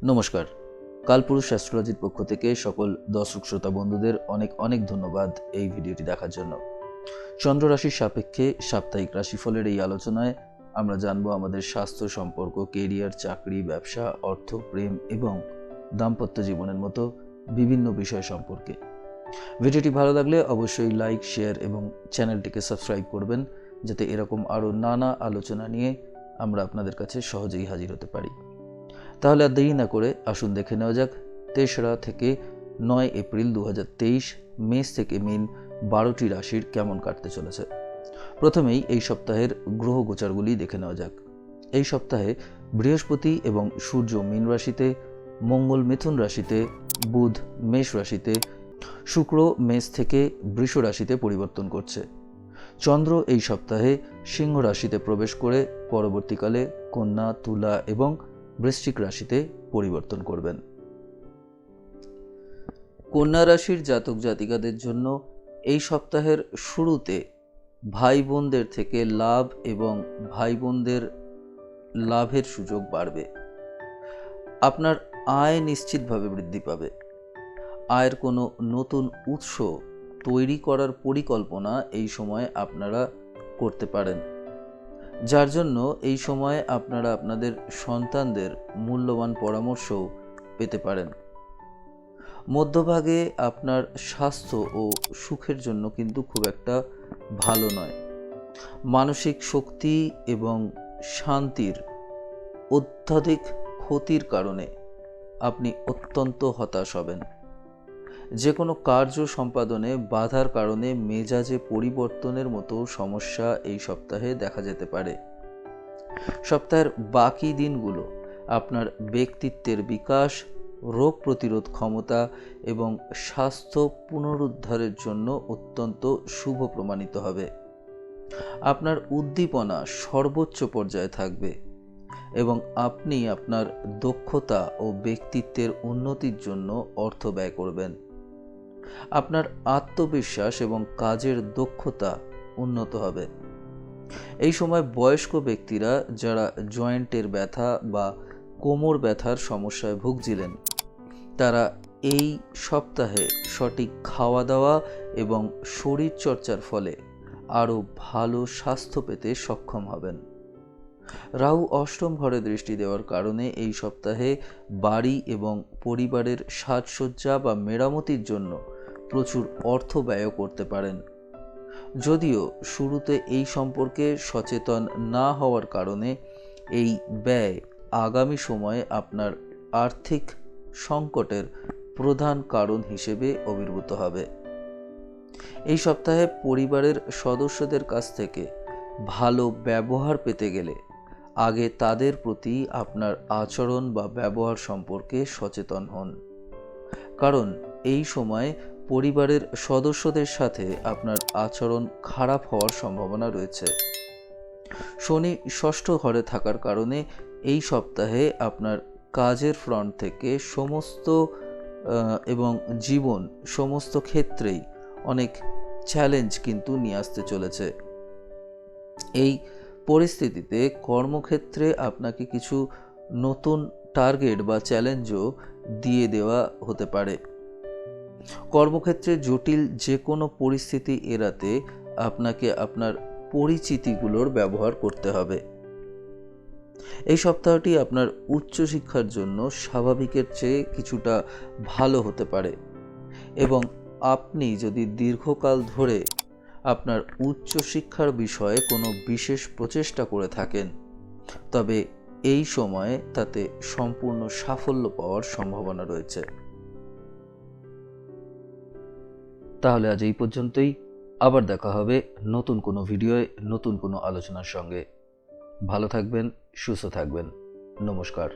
নমস্কার। কালপুরুষ অ্যাস্ট্রোলজির পক্ষ থেকে সকল দর্শক শ্রোতা বন্ধুদের অনেক অনেক ধন্যবাদ এই ভিডিওটি দেখার জন্য। চন্দ্র রাশির সাপেক্ষে সাপ্তাহিক রাশিফলের এই আলোচনায় আমরা জানব আমাদের স্বাস্থ্য, সম্পর্ক, কেরিয়ার, চাকরি, ব্যবসা, অর্থ, প্রেম এবং দাম্পত্য জীবনের মতো বিভিন্ন বিষয় সম্পর্কে। ভিডিওটি ভালো লাগলে অবশ্যই লাইক, শেয়ার এবং চ্যানেলটিকে সাবস্ক্রাইব করবেন, যাতে এরকম আরও নানা আলোচনা নিয়ে আমরা আপনাদের কাছে সহজেই হাজির হতে পারি। তাহলে আর দেরি না করে আসুন দেখে নেওয়া যাক 3রা থেকে 9 এপ্রিল 2023 মেষ থেকে মীন 12টি রাশির কেমন কাটতে চলেছে। প্রথমেই এই সপ্তাহের গ্রহ গোচারগুলি দেখে নেওয়া যাক। এই সপ্তাহে বৃহস্পতি এবং সূর্য মীন রাশিতে, মঙ্গল মিথুন রাশিতে, বুধ মেষ রাশিতে, শুক্র মেষ থেকে বৃষ রাশিতে পরিবর্তন করছে। চন্দ্র এই সপ্তাহে সিংহ রাশিতে প্রবেশ করে পরবর্তীকালে কন্যা, তুলা এবং বৃশ্চিক রাশিতে পরিবর্তন করবেন। কন্যা রাশির জাতক জাতিকাদের জন্য এই সপ্তাহের শুরুতে ভাই বোনদের থেকে লাভ এবং ভাই বোনদের লাভের সুযোগ বাড়বে। আপনার আয় নিশ্চিতভাবে বৃদ্ধি পাবে। আয়ের কোনো নতুন উৎস তৈরি করার পরিকল্পনা এই সময় আপনারা করতে পারেন, যার জন্য এই সময়ে আপনারা আপনাদের সন্তানদের মূল্যবান পরামর্শও পেতে পারেন। মধ্যভাগে আপনার স্বাস্থ্য ও সুখের জন্য কিন্তু খুব একটা ভালো নয়। মানসিক শক্তি এবং শান্তির অত্যাধিক ক্ষতির কারণে আপনি অত্যন্ত হতাশ হবেন। যে কোনো কার্য সম্পাদনে বাধার কারণে মেজাজে পরিবর্তনের মতো সমস্যা এই সপ্তাহে দেখা যেতে পারে। সপ্তাহের বাকি দিনগুলো আপনার ব্যক্তিত্বের বিকাশ, রোগ প্রতিরোধ ক্ষমতা এবং স্বাস্থ্য পুনরুদ্ধারের জন্য অত্যন্ত শুভ প্রমাণিত হবে। আপনার উদ্দীপনা সর্বোচ্চ পর্যায়ে থাকবে এবং আপনি আপনার দক্ষতা ও ব্যক্তিত্বের উন্নতির জন্য অর্থ ব্যয় করবেন। আপনার আত্মবিশ্বাস এবং কাজের দক্ষতা উন্নত হবে। এই সময় বয়স্ক ব্যক্তিরা যারা জয়েন্টের ব্যথা বা কোমর ব্যথার সমস্যায় ভুগছিলেন, তারা এই সপ্তাহে সঠিক খাওয়া দাওয়া এবং শরীর চর্চার ফলে আরও ভালো স্বাস্থ্য পেতে সক্ষম হবেন। রাহু অষ্টম ঘরে দৃষ্টি দেওয়ার কারণে এই সপ্তাহে বাড়ি এবং পরিবারের সাজসজ্জা বা মেরামতির জন্য প্রচুর অর্থ ব্যয় করতে পারেন। যদিও শুরুতে এই সম্পর্কে সচেতন না হওয়ার কারণে এই ব্যয় আগামী সময়ে আপনার আর্থিক সংকটের প্রধান কারণ হিসেবে আবির্ভূত হবে। এই সপ্তাহে পরিবারের সদস্যদের কাছ থেকে ভালো ব্যবহার পেতে গেলে আগে তাদের প্রতি আপনার আচরণ বা ব্যবহার সম্পর্কে সচেতন হন, কারণ এই সময় পরিবারের সদস্যদের সাথে আপনার আচরণ খারাপ হওয়ার সম্ভাবনা রয়েছে। শনি ষষ্ঠ ঘরে থাকার কারণে এই সপ্তাহে আপনার কাজের ফ্রন্ট থেকে এবং জীবন সমস্ত ক্ষেত্রেই অনেক চ্যালেঞ্জ কিন্তু নিয়ে আসতে চলেছে। এই পরিস্থিতিতে কর্মক্ষেত্রে আপনাকে কিছু নতুন টার্গেট বা চ্যালেঞ্জও দিয়ে দেওয়া হতে পারে। কর্মক্ষেত্রে জটিল যে কোনো পরিস্থিতি এড়াতে আপনাকে আপনার পরিচিতিগুলোর ব্যবহার করতে হবে। এই সপ্তাহটি আপনার উচ্চশিক্ষার জন্য স্বাভাবিকের চেয়ে কিছুটা ভালো হতে পারে এবং আপনি যদি দীর্ঘকাল ধরে আপনার উচ্চশিক্ষার বিষয়ে কোনো বিশেষ প্রচেষ্টা করে থাকেন, তবে এই সময়ে তাতে সম্পূর্ণ সাফল্য পাওয়ার সম্ভাবনা রয়েছে। তাহলে আজ এই পর্যন্তই। আবার দেখা হবে নতুন কোনো ভিডিওয় নতুন কোনো আলোচনার সঙ্গে। ভালো থাকবেন, সুস্থ থাকবেন। নমস্কার।